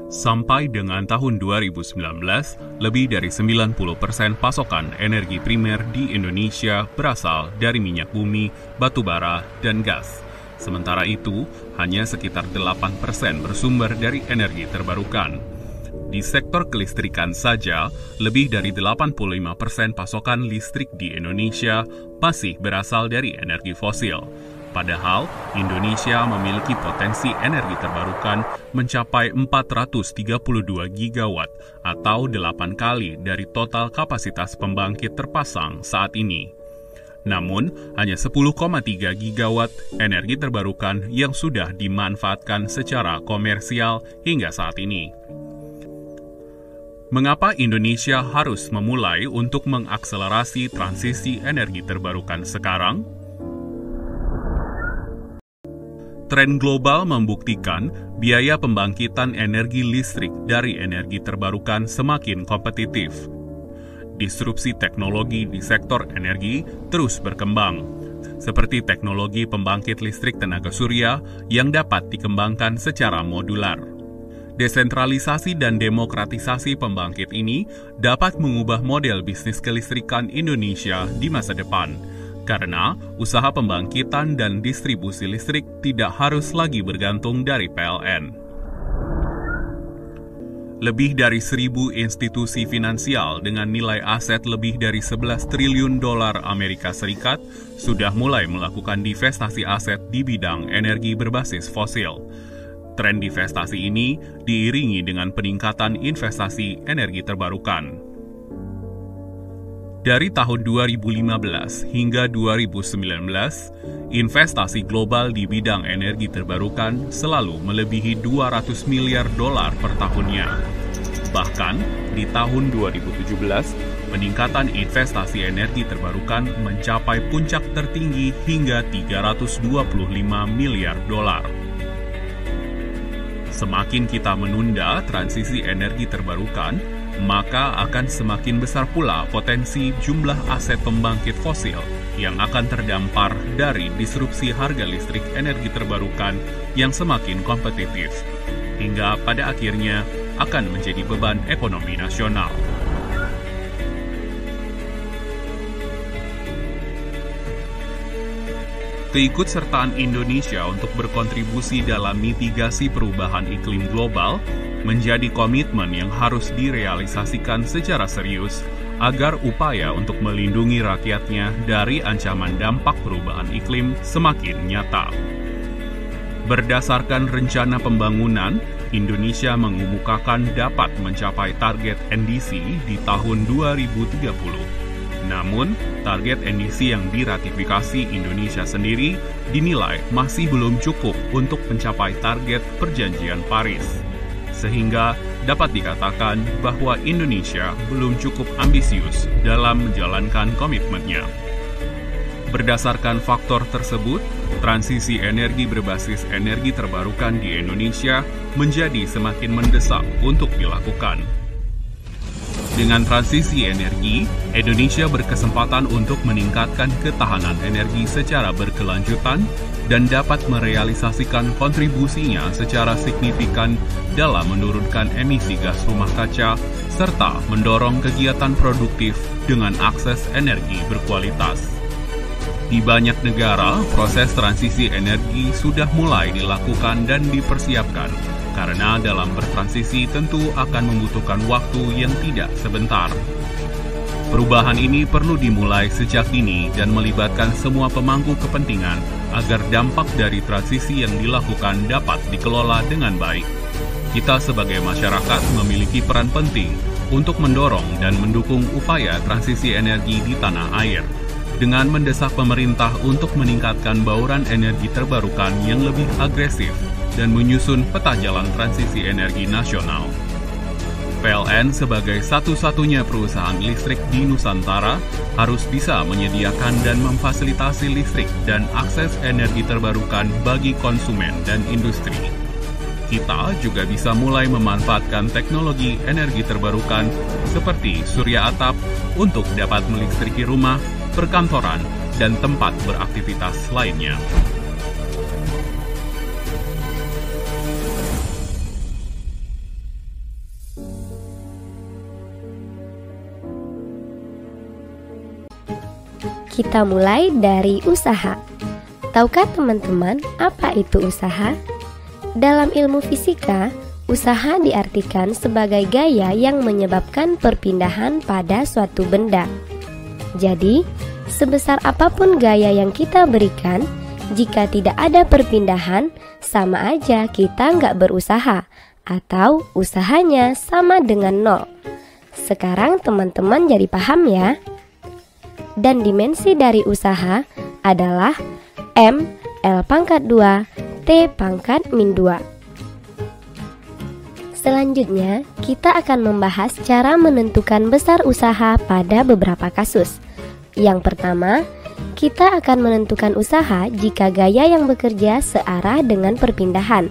Sampai dengan tahun 2019, lebih dari 90% pasokan energi primer di Indonesia berasal dari minyak bumi, batu bara, dan gas. Sementara itu, hanya sekitar 8% bersumber dari energi terbarukan. Di sektor kelistrikan saja, lebih dari 85% pasokan listrik di Indonesia masih berasal dari energi fosil. Padahal, Indonesia memiliki potensi energi terbarukan mencapai 432 gigawatt atau 8 kali dari total kapasitas pembangkit terpasang saat ini. Namun, hanya 10,3 gigawatt energi terbarukan yang sudah dimanfaatkan secara komersial hingga saat ini. Mengapa Indonesia harus memulai untuk mengakselerasi transisi energi terbarukan sekarang? Tren global membuktikan biaya pembangkitan energi listrik dari energi terbarukan semakin kompetitif. Disrupsi teknologi di sektor energi terus berkembang, seperti teknologi pembangkit listrik tenaga surya yang dapat dikembangkan secara modular. Desentralisasi dan demokratisasi pembangkit ini dapat mengubah model bisnis kelistrikan Indonesia di masa depan, karena usaha pembangkitan dan distribusi listrik tidak harus lagi bergantung dari PLN. Lebih dari 1.000 institusi finansial dengan nilai aset lebih dari 11 triliun dolar Amerika Serikat sudah mulai melakukan divestasi aset di bidang energi berbasis fosil. Tren divestasi ini diiringi dengan peningkatan investasi energi terbarukan. Dari tahun 2015 hingga 2019, investasi global di bidang energi terbarukan selalu melebihi 200 miliar dolar per tahunnya. Bahkan, di tahun 2017, peningkatan investasi energi terbarukan mencapai puncak tertinggi hingga 325 miliar dolar. Semakin kita menunda transisi energi terbarukan, maka akan semakin besar pula potensi jumlah aset pembangkit fosil yang akan terdampar dari disrupsi harga listrik energi terbarukan yang semakin kompetitif, hingga pada akhirnya akan menjadi beban ekonomi nasional. Keikutsertaan Indonesia untuk berkontribusi dalam mitigasi perubahan iklim global menjadi komitmen yang harus direalisasikan secara serius agar upaya untuk melindungi rakyatnya dari ancaman dampak perubahan iklim semakin nyata. Berdasarkan rencana pembangunan, Indonesia mengemukakan dapat mencapai target NDC di tahun 2030. Namun, target NDC yang diratifikasi Indonesia sendiri dinilai masih belum cukup untuk mencapai target Perjanjian Paris. Sehingga dapat dikatakan bahwa Indonesia belum cukup ambisius dalam menjalankan komitmennya. Berdasarkan faktor tersebut, transisi energi berbasis energi terbarukan di Indonesia menjadi semakin mendesak untuk dilakukan. Dengan transisi energi, Indonesia berkesempatan untuk meningkatkan ketahanan energi secara berkelanjutan dan dapat merealisasikan kontribusinya secara signifikan dalam menurunkan emisi gas rumah kaca serta mendorong kegiatan produktif dengan akses energi berkualitas. Di banyak negara, proses transisi energi sudah mulai dilakukan dan dipersiapkan, karena dalam bertransisi tentu akan membutuhkan waktu yang tidak sebentar. Perubahan ini perlu dimulai sejak dini dan melibatkan semua pemangku kepentingan agar dampak dari transisi yang dilakukan dapat dikelola dengan baik. Kita sebagai masyarakat memiliki peran penting untuk mendorong dan mendukung upaya transisi energi di tanah air, dengan mendesak pemerintah untuk meningkatkan bauran energi terbarukan yang lebih agresif dan menyusun peta jalan transisi energi nasional. PLN sebagai satu-satunya perusahaan listrik di Nusantara harus bisa menyediakan dan memfasilitasi listrik dan akses energi terbarukan bagi konsumen dan industri. Kita juga bisa mulai memanfaatkan teknologi energi terbarukan seperti surya atap untuk dapat melistriki rumah, perkantoran, dan tempat beraktivitas lainnya. Kita mulai dari usaha. Tahukah teman-teman apa itu usaha? Dalam ilmu fisika, usaha diartikan sebagai gaya yang menyebabkan perpindahan pada suatu benda. Jadi, sebesar apapun gaya yang kita berikan, jika tidak ada perpindahan, sama aja kita nggak berusaha, atau usahanya sama dengan nol. Sekarang teman-teman jadi paham ya? Dan dimensi dari usaha adalah M, L pangkat 2, T pangkat min 2. Selanjutnya, kita akan membahas cara menentukan besar usaha pada beberapa kasus. Yang pertama, kita akan menentukan usaha jika gaya yang bekerja searah dengan perpindahan.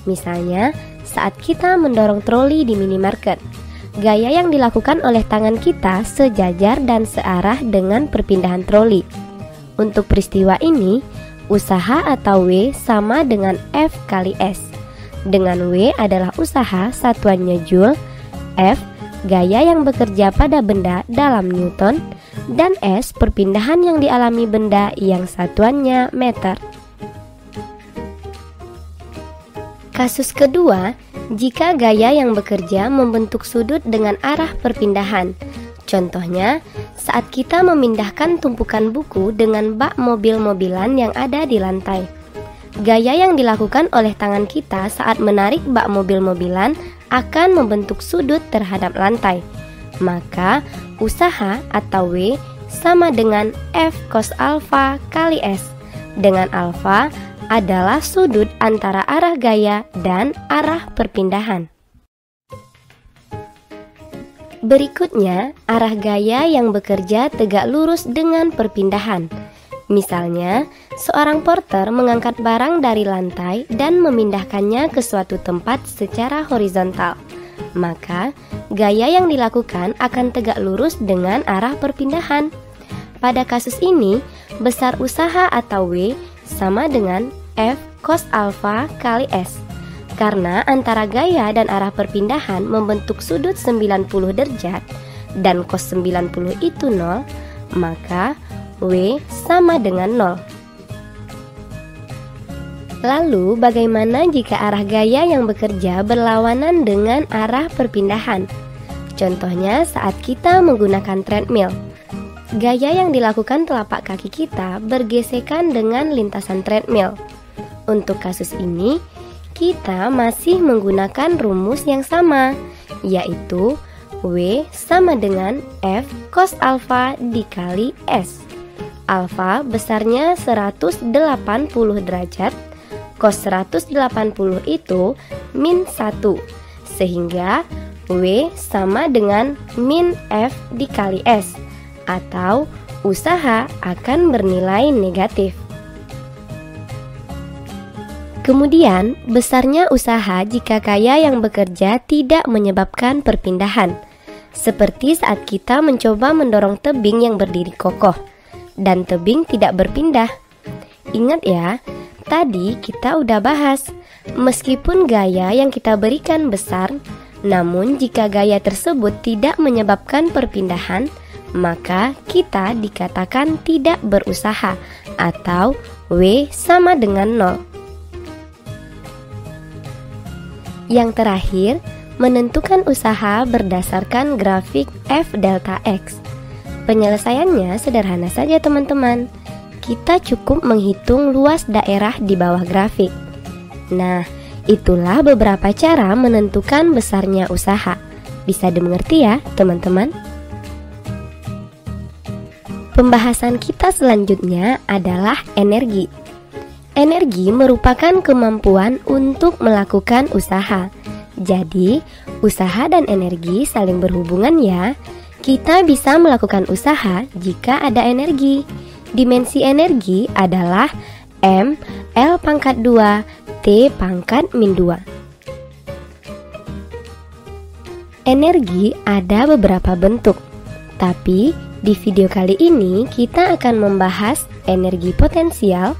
Misalnya, saat kita mendorong troli di minimarket, gaya yang dilakukan oleh tangan kita sejajar dan searah dengan perpindahan troli. Untuk peristiwa ini, usaha atau W sama dengan F kali S. Dengan W adalah usaha satuannya Joule, F gaya yang bekerja pada benda dalam Newton, dan S perpindahan yang dialami benda yang satuannya meter. Kasus kedua, jika gaya yang bekerja membentuk sudut dengan arah perpindahan. Contohnya, saat kita memindahkan tumpukan buku dengan bak mobil-mobilan yang ada di lantai. Gaya yang dilakukan oleh tangan kita saat menarik bak mobil-mobilan akan membentuk sudut terhadap lantai. Maka, usaha atau W sama dengan F cos alfa kali S, dengan alfa adalah sudut antara arah gaya dan arah perpindahan. Berikutnya, arah gaya yang bekerja tegak lurus dengan perpindahan. Misalnya, seorang porter mengangkat barang dari lantai dan memindahkannya ke suatu tempat secara horizontal. Maka, gaya yang dilakukan akan tegak lurus dengan arah perpindahan. Pada kasus ini, besar usaha atau W sama dengan F cos alfa kali S. Karena antara gaya dan arah perpindahan membentuk sudut 90 derajat dan cos 90 itu 0, maka W sama dengan 0. Lalu bagaimana jika arah gaya yang bekerja berlawanan dengan arah perpindahan? Contohnya saat kita menggunakan treadmill. Gaya yang dilakukan telapak kaki kita bergesekan dengan lintasan treadmill. Untuk kasus ini, kita masih menggunakan rumus yang sama, yaitu W sama dengan F cos alfa dikali S. Alfa besarnya 180 derajat, cos 180 itu min 1, sehingga W sama dengan min F dikali S, atau usaha akan bernilai negatif. Kemudian, besarnya usaha jika gaya yang bekerja tidak menyebabkan perpindahan, seperti saat kita mencoba mendorong tebing yang berdiri kokoh dan tebing tidak berpindah. Ingat ya, tadi kita udah bahas, meskipun gaya yang kita berikan besar, namun jika gaya tersebut tidak menyebabkan perpindahan, maka kita dikatakan tidak berusaha atau W sama dengan 0. Yang terakhir, menentukan usaha berdasarkan grafik F delta X. Penyelesaiannya sederhana saja teman-teman. Kita cukup menghitung luas daerah di bawah grafik. Nah, itulah beberapa cara menentukan besarnya usaha. Bisa dimengerti ya teman-teman? Pembahasan kita selanjutnya adalah energi. Energi merupakan kemampuan untuk melakukan usaha. Jadi, usaha dan energi saling berhubungan ya. Kita bisa melakukan usaha jika ada energi. Dimensi energi adalah M, L pangkat 2, T pangkat min 2. Energi ada beberapa bentuk, tapi di video kali ini kita akan membahas energi potensial,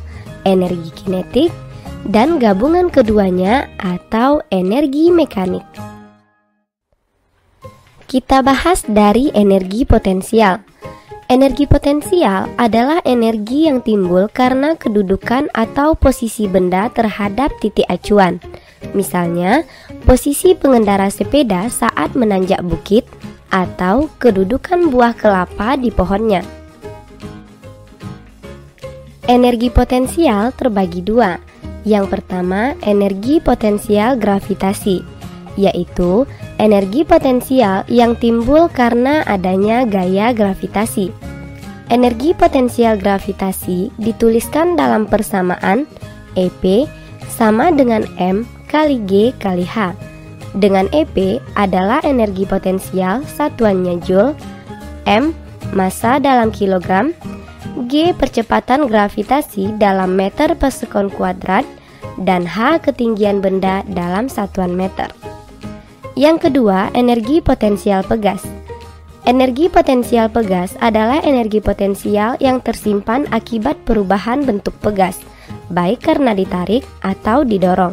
energi kinetik, dan gabungan keduanya atau energi mekanik. Kita bahas dari energi potensial. Energi potensial adalah energi yang timbul karena kedudukan atau posisi benda terhadap titik acuan. Misalnya, posisi pengendara sepeda saat menanjak bukit atau kedudukan buah kelapa di pohonnya. Energi potensial terbagi dua. Yang pertama, energi potensial gravitasi, yaitu energi potensial yang timbul karena adanya gaya gravitasi. Energi potensial gravitasi dituliskan dalam persamaan EP sama dengan M kali G kali H. Dengan EP adalah energi potensial satuannya Joule, M massa dalam kilogram, G percepatan gravitasi dalam meter per sekon kuadrat, dan H ketinggian benda dalam satuan meter. Yang kedua, energi potensial pegas. Energi potensial pegas adalah energi potensial yang tersimpan akibat perubahan bentuk pegas, baik karena ditarik atau didorong.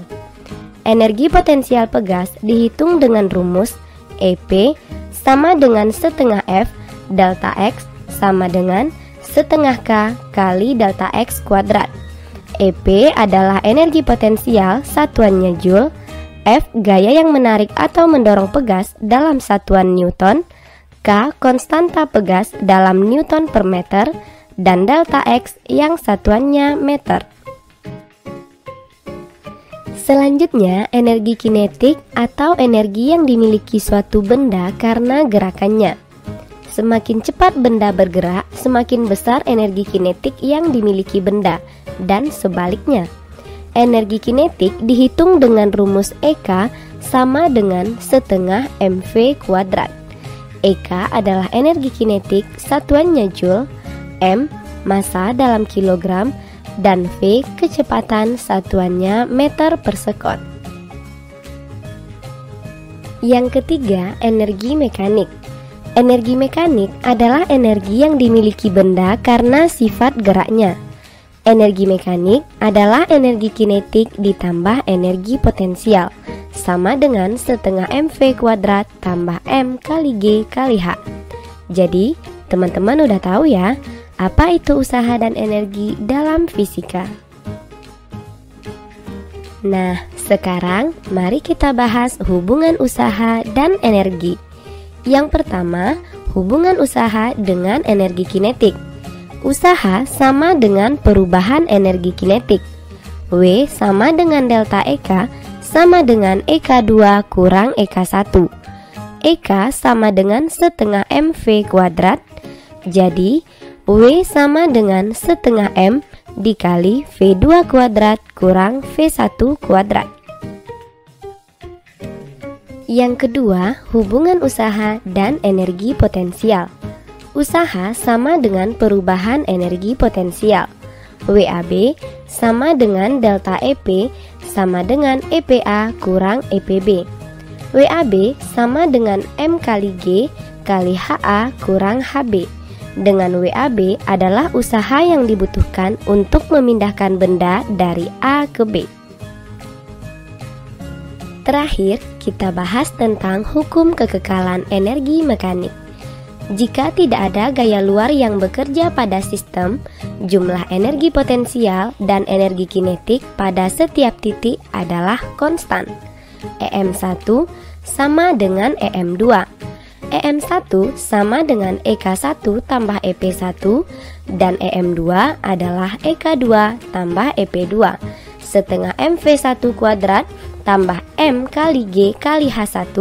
Energi potensial pegas dihitung dengan rumus EP sama dengan setengah F delta X sama dengan setengah K kali delta X kuadrat. EP adalah energi potensial satuannya Joule, F gaya yang menarik atau mendorong pegas dalam satuan Newton, K konstanta pegas dalam Newton per meter, dan delta X yang satuannya meter. Selanjutnya, energi kinetik atau energi yang dimiliki suatu benda karena gerakannya. Semakin cepat benda bergerak, semakin besar energi kinetik yang dimiliki benda, dan sebaliknya. Energi kinetik dihitung dengan rumus EK sama dengan setengah mv kuadrat. EK adalah energi kinetik satuannya Joule, M massa dalam kilogram, dan V kecepatan satuannya meter per sekon. Yang ketiga, energi mekanik. Energi mekanik adalah energi yang dimiliki benda karena sifat geraknya. Energi mekanik adalah energi kinetik ditambah energi potensial, sama dengan setengah mv kuadrat tambah M kali G kali H. Jadi, teman-teman udah tahu ya, apa itu usaha dan energi dalam fisika. Nah, sekarang mari kita bahas hubungan usaha dan energi. Yang pertama, hubungan usaha dengan energi kinetik. Usaha sama dengan perubahan energi kinetik. W sama dengan delta EK sama dengan EK2 kurang EK1. EK sama dengan setengah mv kuadrat. Jadi, W sama dengan setengah M dikali V2 kuadrat kurang V1 kuadrat. Yang kedua, hubungan usaha dan energi potensial. Usaha sama dengan perubahan energi potensial. WAB sama dengan delta EP sama dengan EPA kurang EPB. WAB sama dengan M kali G kali HA kurang HB. Dengan WAB adalah usaha yang dibutuhkan untuk memindahkan benda dari A ke B. Terakhir, kita bahas tentang hukum kekekalan energi mekanik. Jika tidak ada gaya luar yang bekerja pada sistem, jumlah energi potensial dan energi kinetik pada setiap titik adalah konstan. EM1 sama dengan EM2. EM1 sama dengan EK1 tambah EP1 dan EM2 adalah EK2 tambah EP2 setengah MV1 kuadrat tambah M kali G kali H1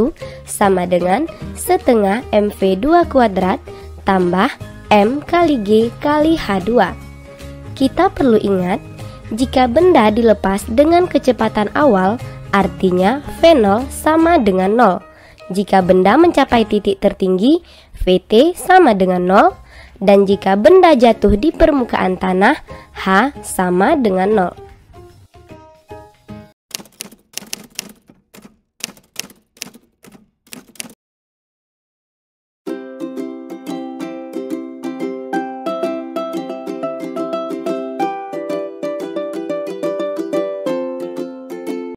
sama dengan setengah MV2 kuadrat tambah M kali G kali H2. Kita perlu ingat, jika benda dilepas dengan kecepatan awal, artinya V0 sama dengan 0. Jika benda mencapai titik tertinggi, Vt sama dengan 0. Dan jika benda jatuh di permukaan tanah, H sama dengan 0.